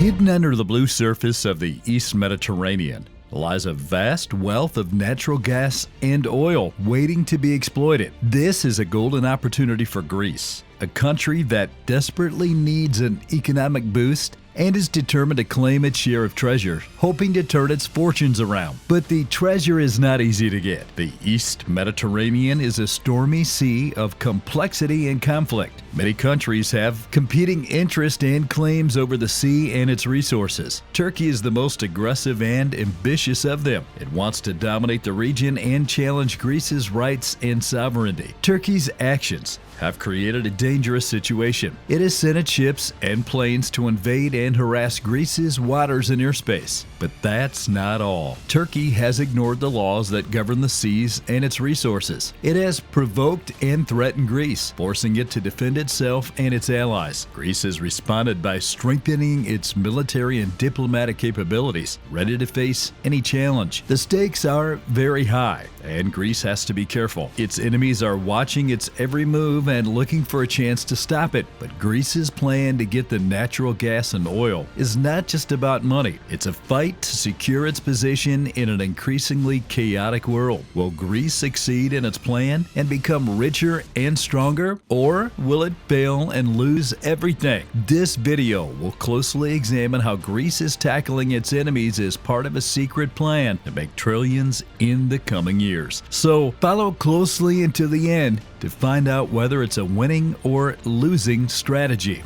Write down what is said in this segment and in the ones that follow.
Hidden under the blue surface of the East Mediterranean lies a vast wealth of natural gas and oil waiting to be exploited. This is a golden opportunity for Greece, a country that desperately needs an economic boost and is determined to claim its share of treasure, hoping to turn its fortunes around. But the treasure is not easy to get. The East Mediterranean is a stormy sea of complexity and conflict. Many countries have competing interests and claims over the sea and its resources. Turkey is the most aggressive and ambitious of them. It wants to dominate the region and challenge Greece's rights and sovereignty. Turkey's actions have created a dangerous situation. It has sent its ships and planes to invade and harass Greece's waters and airspace. But that's not all. Turkey has ignored the laws that govern the seas and its resources. It has provoked and threatened Greece, forcing it to defend itself and its allies. Greece has responded by strengthening its military and diplomatic capabilities, ready to face any challenge. The stakes are very high, and Greece has to be careful. Its enemies are watching its every move and looking for a chance to stop it. But Greece's plan to get the natural gas and oil is not just about money. It's a fight to secure its position in an increasingly chaotic world. Will Greece succeed in its plan and become richer and stronger? Or will it fail and lose everything? This video will closely examine how Greece is tackling its enemies as part of a secret plan to make trillions in the coming years. So follow closely until the end to find out whether it's a winning or losing strategy.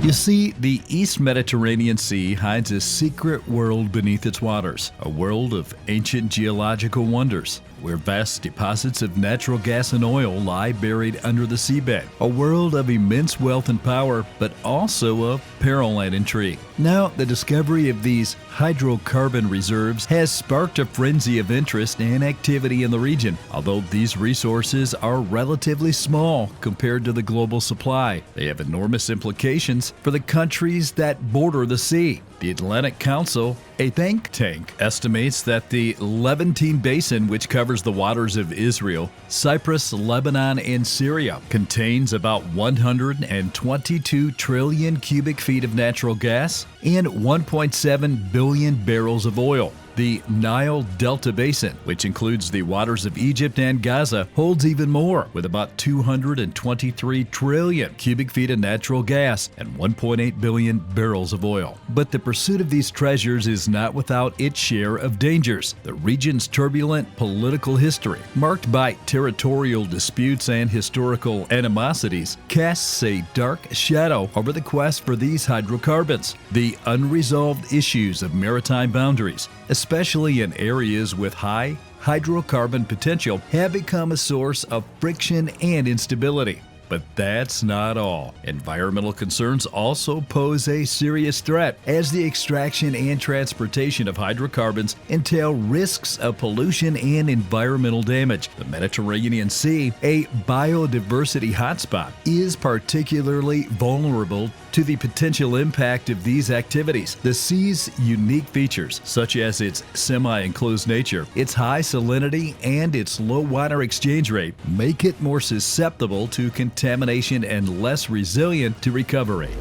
You see, the East Mediterranean Sea hides a secret world beneath its waters, a world of ancient geological wonders, where vast deposits of natural gas and oil lie buried under the seabed. A world of immense wealth and power, but also of peril and intrigue. Now, the discovery of these hydrocarbon reserves has sparked a frenzy of interest and activity in the region. Although these resources are relatively small compared to the global supply, they have enormous implications for the countries that border the sea. The Atlantic Council, a think tank, estimates that the Levantine Basin, which covers the waters of Israel, Cyprus, Lebanon, and Syria, contains about 122 trillion cubic feet of natural gas and 1.7 billion barrels of oil. The Nile Delta Basin, which includes the waters of Egypt and Gaza, holds even more, with about 223 trillion cubic feet of natural gas and 1.8 billion barrels of oil. But the pursuit of these treasures is not without its share of dangers. The region's turbulent political history, marked by territorial disputes and historical animosities, casts a dark shadow over the quest for these hydrocarbons. The unresolved issues of maritime boundaries, especially in areas with high hydrocarbon potential, have become a source of friction and instability. But that's not all. Environmental concerns also pose a serious threat, as the extraction and transportation of hydrocarbons entail risks of pollution and environmental damage. The Mediterranean Sea, a biodiversity hotspot, is particularly vulnerable to the potential impact of these activities. The sea's unique features, such as its semi-enclosed nature, its high salinity, and its low water exchange rate, make it more susceptible to contamination and less resilient to recovery.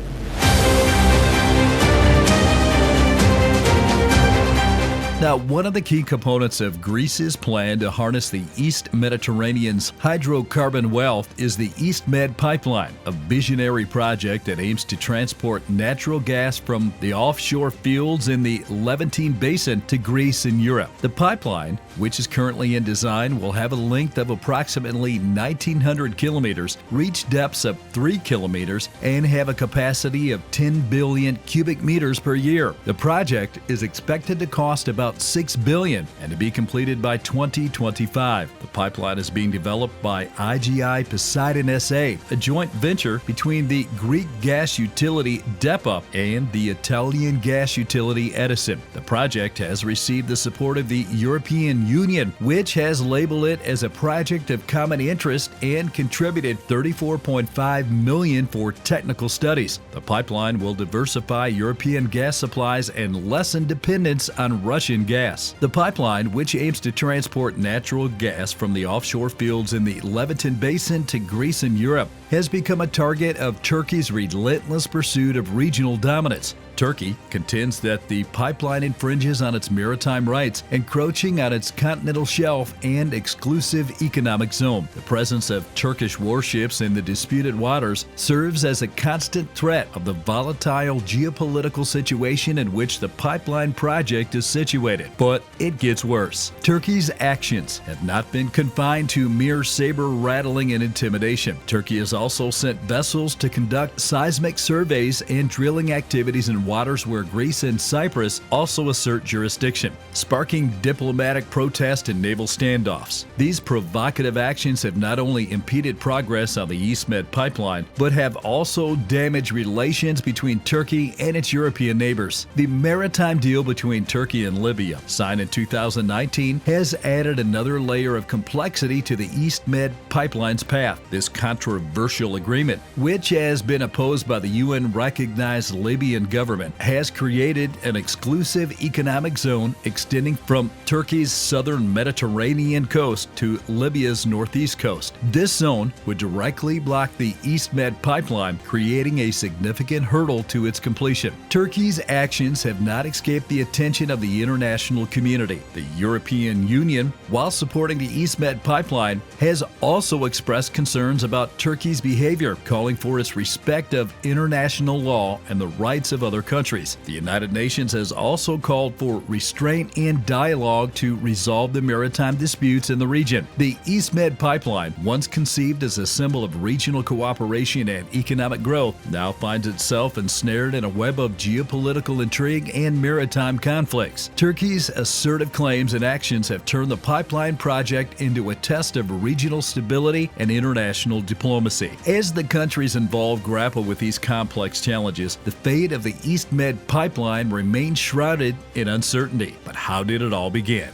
Now, one of the key components of Greece's plan to harness the East Mediterranean's hydrocarbon wealth is the East Med Pipeline, a visionary project that aims to transport natural gas from the offshore fields in the Levantine Basin to Greece and Europe. The pipeline, which is currently in design, will have a length of approximately 1,900 kilometers, reach depths of 3 kilometers, and have a capacity of 10 billion cubic meters per year. The project is expected to cost about $6 billion and to be completed by 2025. The pipeline is being developed by IGI Poseidon SA, a joint venture between the Greek gas utility Buildup and the Italian gas utility Edison. The project has received the support of the European Union, which has labeled it as a project of common interest and contributed $34.5 million for technical studies. The pipeline will diversify European gas supplies and lessen dependence on Russian gas. The pipeline, which aims to transport natural gas from the offshore fields in the Levantine Basin to Greece and Europe, has become a target of Turkey's relentless pursuit of regional dominance. Turkey contends that the pipeline infringes on its maritime rights, encroaching on its continental shelf and exclusive economic zone. The presence of Turkish warships in the disputed waters serves as a constant threat of the volatile geopolitical situation in which the pipeline project is situated. But it gets worse. Turkey's actions have not been confined to mere saber-rattling and intimidation. Turkey has also sent vessels to conduct seismic surveys and drilling activities in waters where Greece and Cyprus also assert jurisdiction, sparking diplomatic protest and naval standoffs. These provocative actions have not only impeded progress on the East Med pipeline, but have also damaged relations between Turkey and its European neighbors. The maritime deal between Turkey and Libya, signed in 2019, has added another layer of complexity to the East Med pipeline's path. This controversial agreement, which has been opposed by the UN-recognized Libyan government, has created an exclusive economic zone extending from Turkey's southern Mediterranean coast to Libya's northeast coast. This zone would directly block the East Med pipeline, creating a significant hurdle to its completion. Turkey's actions have not escaped the attention of the international community. The European Union, while supporting the East Med pipeline, has also expressed concerns about Turkey's behavior, calling for its respect of international law and the rights of other countries. The United Nations has also called for restraint and dialogue to resolve the maritime disputes in the region. The East Med pipeline, once conceived as a symbol of regional cooperation and economic growth, now finds itself ensnared in a web of geopolitical intrigue and maritime conflicts. Turkey's assertive claims and actions have turned the pipeline project into a test of regional stability and international diplomacy. As the countries involved grapple with these complex challenges, the fate of the East Med pipeline remains shrouded in uncertainty. But how did it all begin?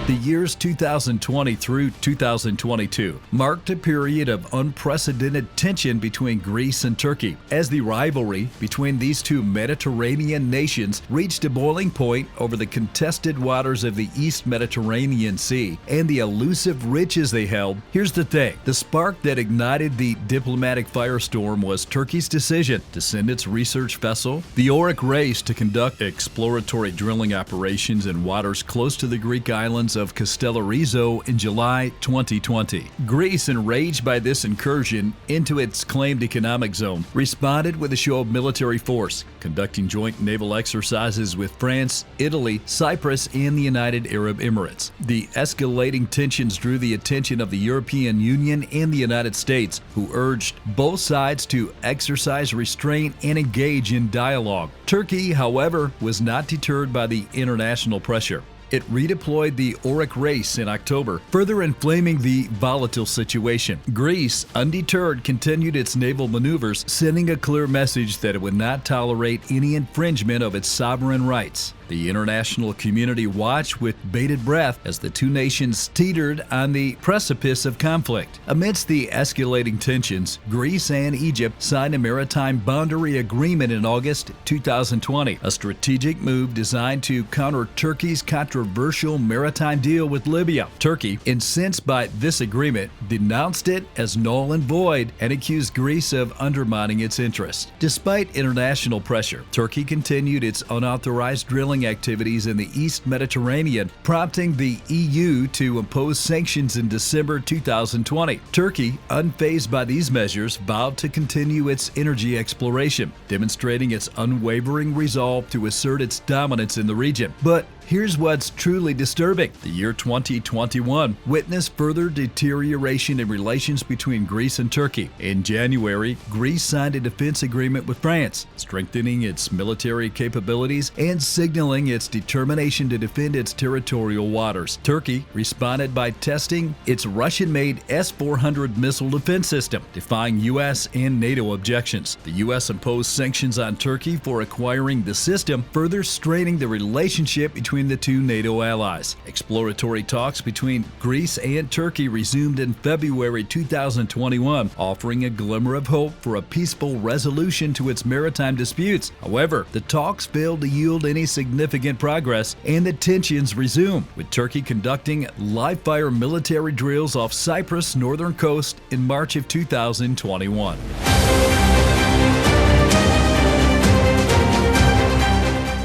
The years 2020 through 2022 marked a period of unprecedented tension between Greece and Turkey, as the rivalry between these two Mediterranean nations reached a boiling point over the contested waters of the East Mediterranean Sea and the elusive riches they held. Here's the thing: the spark that ignited the diplomatic firestorm was Turkey's decision to send its research vessel, the Oryx Race, to conduct exploratory drilling operations in waters close to the Greek islands of Castellarizo in July 2020. Greece, enraged by this incursion into its claimed economic zone, responded with a show of military force, conducting joint naval exercises with France, Italy, Cyprus, and the United Arab Emirates. The escalating tensions drew the attention of the European Union and the United States, who urged both sides to exercise restraint and engage in dialogue. Turkey, however, was not deterred by the international pressure. It redeployed the Oryx Race in October, further inflaming the volatile situation. Greece, undeterred, continued its naval maneuvers, sending a clear message that it would not tolerate any infringement of its sovereign rights. The international community watched with bated breath as the two nations teetered on the precipice of conflict. Amidst the escalating tensions, Greece and Egypt signed a maritime boundary agreement in August 2020, a strategic move designed to counter Turkey's controversial maritime deal with Libya. Turkey, incensed by this agreement, denounced it as null and void and accused Greece of undermining its interests. Despite international pressure, Turkey continued its unauthorized drilling activities in the East Mediterranean, prompting the EU to impose sanctions in December 2020. Turkey, unfazed by these measures, vowed to continue its energy exploration, demonstrating its unwavering resolve to assert its dominance in the region. But here's what's truly disturbing. The year 2021 witnessed further deterioration in relations between Greece and Turkey. In January, Greece signed a defense agreement with France, strengthening its military capabilities and signaling its determination to defend its territorial waters. Turkey responded by testing its Russian-made S-400 missile defense system, defying U.S. and NATO objections. The U.S. imposed sanctions on Turkey for acquiring the system, further straining the relationship between between the two NATO allies. Exploratory talks between Greece and Turkey resumed in February 2021, offering a glimmer of hope for a peaceful resolution to its maritime disputes. However, the talks failed to yield any significant progress, and the tensions resume, with Turkey conducting live-fire military drills off Cyprus' northern coast in March of 2021.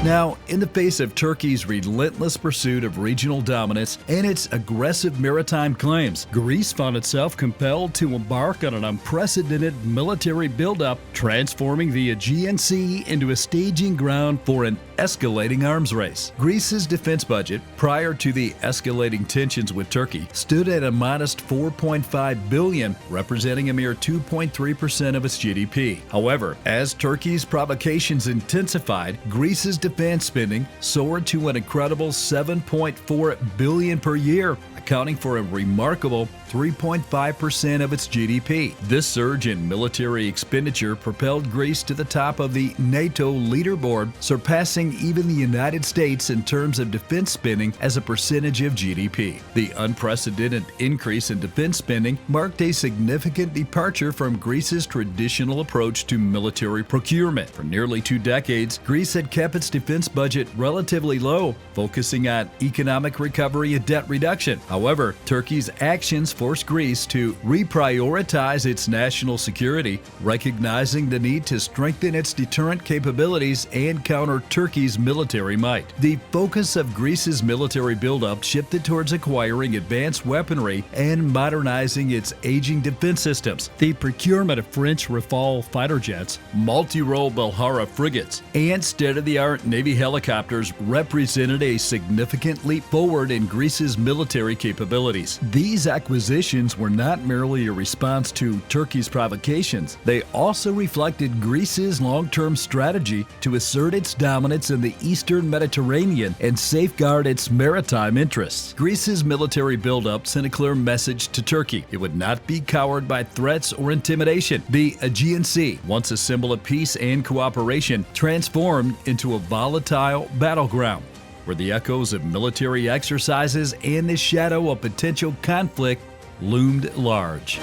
Now, in the face of Turkey's relentless pursuit of regional dominance and its aggressive maritime claims, Greece found itself compelled to embark on an unprecedented military buildup, transforming the Aegean Sea into a staging ground for an escalating arms race. Greece's defense budget, prior to the escalating tensions with Turkey, stood at a modest $4.5 billion, representing a mere 2.3% of its GDP. However, as Turkey's provocations intensified, Greece's defense spending soared to an incredible $7.4 billion per year, accounting for a remarkable 3.5% of its GDP. This surge in military expenditure propelled Greece to the top of the NATO leaderboard, surpassing even the United States in terms of defense spending as a percentage of GDP. The unprecedented increase in defense spending marked a significant departure from Greece's traditional approach to military procurement. For nearly 2 decades, Greece had kept its defense budget relatively low, focusing on economic recovery and debt reduction. However, Turkey's actions forced Greece to reprioritize its national security, recognizing the need to strengthen its deterrent capabilities and counter Turkey's military might. The focus of Greece's military buildup shifted towards acquiring advanced weaponry and modernizing its aging defense systems. The procurement of French Rafale fighter jets, multi-role Belhara frigates, and state-of-the-art Navy helicopters represented a significant leap forward in Greece's military capabilities. These acquisitions were not merely a response to Turkey's provocations, they also reflected Greece's long-term strategy to assert its dominance in the eastern Mediterranean and safeguard its maritime interests. Greece's military buildup sent a clear message to Turkey. It would not be cowered by threats or intimidation. The Aegean Sea, once a symbol of peace and cooperation, transformed into a volatile battleground, where the echoes of military exercises and the shadow of potential conflict loomed large.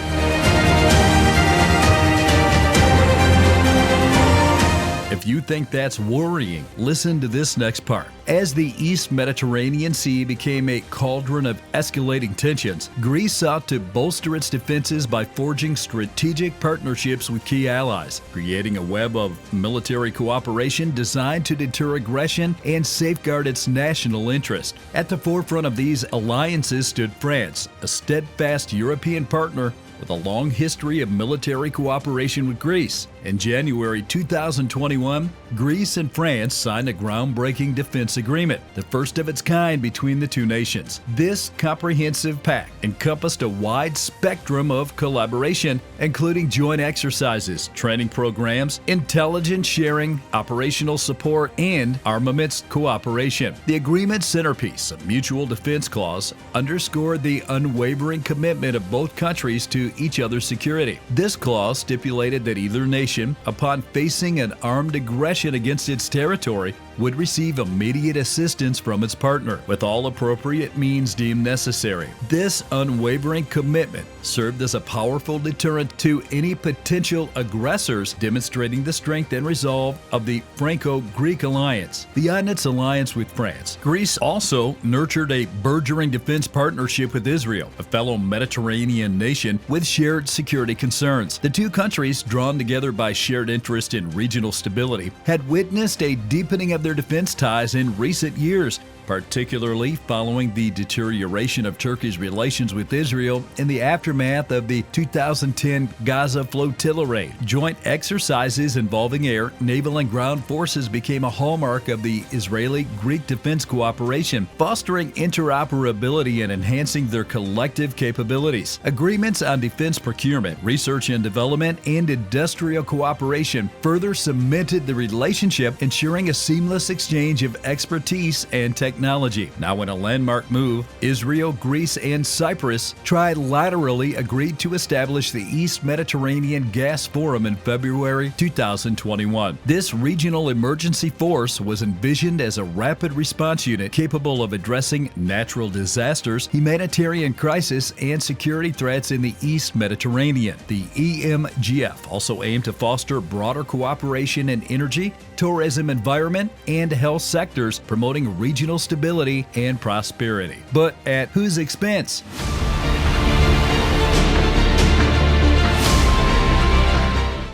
If you think that's worrying, listen to this next part. As the East Mediterranean Sea became a cauldron of escalating tensions, Greece sought to bolster its defenses by forging strategic partnerships with key allies, creating a web of military cooperation designed to deter aggression and safeguard its national interest. At the forefront of these alliances stood France, a steadfast European partner with a long history of military cooperation with Greece. In January 2021, Greece and France signed a groundbreaking defense agreement, the first of its kind between the two nations. This comprehensive pact encompassed a wide spectrum of collaboration, including joint exercises, training programs, intelligence sharing, operational support, and armaments cooperation. The agreement's centerpiece, a mutual defense clause, underscored the unwavering commitment of both countries to each other's security. This clause stipulated that either nation, upon facing an armed aggression against its territory, would receive immediate assistance from its partner, with all appropriate means deemed necessary. This unwavering commitment served as a powerful deterrent to any potential aggressors, demonstrating the strength and resolve of the Franco-Greek alliance. Beyond its alliance with France, Greece also nurtured a burgeoning defense partnership with Israel, a fellow Mediterranean nation with shared security concerns. The two countries, drawn together by shared interest in regional stability, had witnessed a deepening of their defense ties in recent years, particularly following the deterioration of Turkey's relations with Israel in the aftermath of the 2010 Gaza flotilla raid. Joint exercises involving air, naval, and ground forces became a hallmark of the Israeli-Greek defense cooperation, fostering interoperability and enhancing their collective capabilities. Agreements on defense procurement, research and development, and industrial cooperation further cemented the relationship, ensuring a seamless exchange of expertise and technology. technology. Now in a landmark move, Israel, Greece, and Cyprus trilaterally agreed to establish the East Mediterranean Gas Forum in February 2021. This regional emergency force was envisioned as a rapid response unit capable of addressing natural disasters, humanitarian crisis, and security threats in the East Mediterranean. The EMGF also aimed to foster broader cooperation in energy, tourism, environment, and health sectors, promoting regional stability and prosperity. But at whose expense?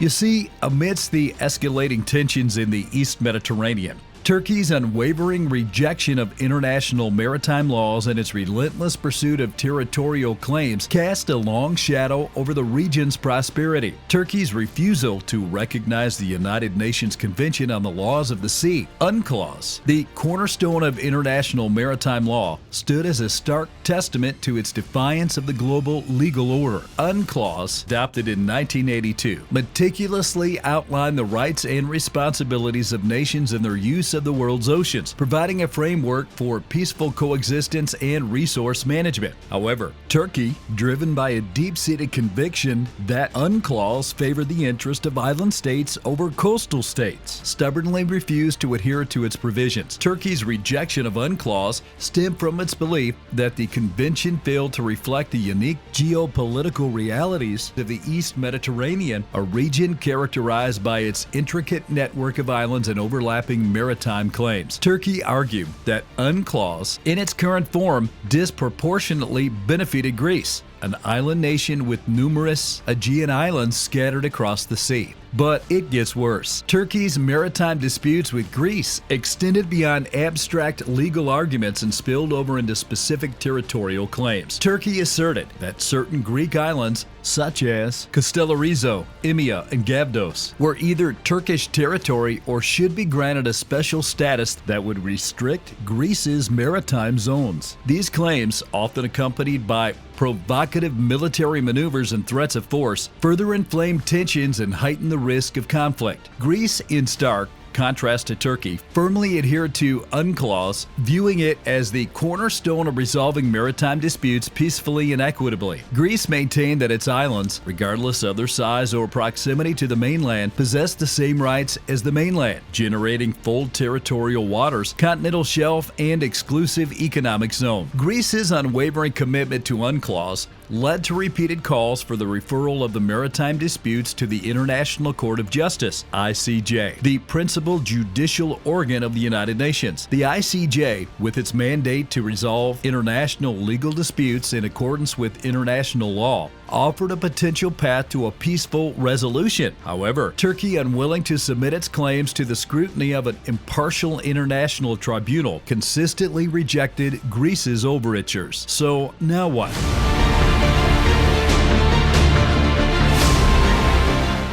You see, amidst the escalating tensions in the East Mediterranean, Turkey's unwavering rejection of international maritime laws and its relentless pursuit of territorial claims cast a long shadow over the region's prosperity. Turkey's refusal to recognize the United Nations Convention on the Laws of the Sea, UNCLOS, the cornerstone of international maritime law, stood as a stark testament to its defiance of the global legal order. UNCLOS, adopted in 1982, meticulously outlined the rights and responsibilities of nations in their use of the world's oceans, providing a framework for peaceful coexistence and resource management. However, Turkey, driven by a deep-seated conviction that UNCLOS favored the interest of island states over coastal states, stubbornly refused to adhere to its provisions. Turkey's rejection of UNCLOS stemmed from its belief that the convention failed to reflect the unique geopolitical realities of the East Mediterranean, a region characterized by its intricate network of islands and overlapping maritime claims. Turkey argued that UNCLOS, in its current form, disproportionately benefited Greece, an island nation with numerous Aegean islands scattered across the sea. But it gets worse. Turkey's maritime disputes with Greece extended beyond abstract legal arguments and spilled over into specific territorial claims. Turkey asserted that certain Greek islands, such as Castellarizo, Imia, and Gavdos, were either Turkish territory or should be granted a special status that would restrict Greece's maritime zones. These claims, often accompanied by provocative military maneuvers and threats of force, further inflamed tensions and heightened the risk of conflict. Greece, in stark contrast to Turkey, firmly adhered to UNCLOS, viewing it as the cornerstone of resolving maritime disputes peacefully and equitably. Greece maintained that its islands, regardless of their size or proximity to the mainland, possessed the same rights as the mainland, generating full territorial waters, continental shelf, and exclusive economic zone. Greece's unwavering commitment to UNCLOS led to repeated calls for the referral of the maritime disputes to the International Court of Justice, ICJ, the principal judicial organ of the United Nations. The ICJ, with its mandate to resolve international legal disputes in accordance with international law, offered a potential path to a peaceful resolution. However, Turkey, unwilling to submit its claims to the scrutiny of an impartial international tribunal, consistently rejected Greece's overtures. So now what?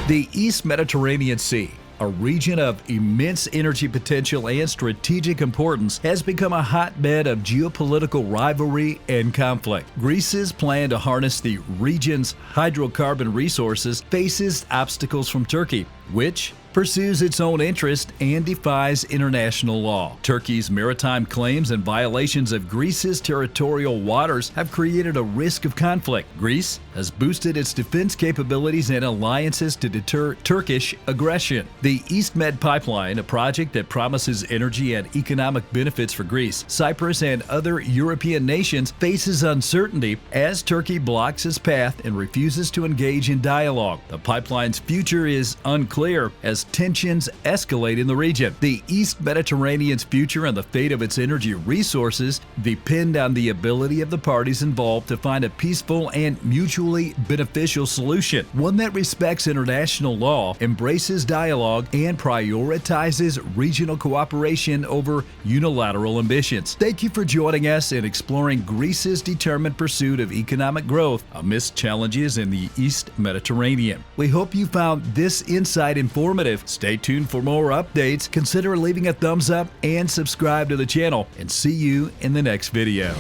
The East Mediterranean Sea, a region of immense energy potential and strategic importance, has become a hotbed of geopolitical rivalry and conflict. Greece's plan to harness the region's hydrocarbon resources faces obstacles from Turkey, which pursues its own interest and defies international law. Turkey's maritime claims and violations of Greece's territorial waters have created a risk of conflict. Greece has boosted its defense capabilities and alliances to deter Turkish aggression. The East Med Pipeline, a project that promises energy and economic benefits for Greece, Cyprus, and other European nations, faces uncertainty as Turkey blocks its path and refuses to engage in dialogue. The pipeline's future is unclear as tensions escalate in the region. The East Mediterranean's future and the fate of its energy resources depend on the ability of the parties involved to find a peaceful and mutually beneficial solution, one that respects international law, embraces dialogue, and prioritizes regional cooperation over unilateral ambitions. Thank you for joining us in exploring Greece's determined pursuit of economic growth amidst challenges in the East Mediterranean. We hope you found this insight informative. Stay tuned for more updates. Consider leaving a thumbs up and subscribe to the channel, and see you in the next video.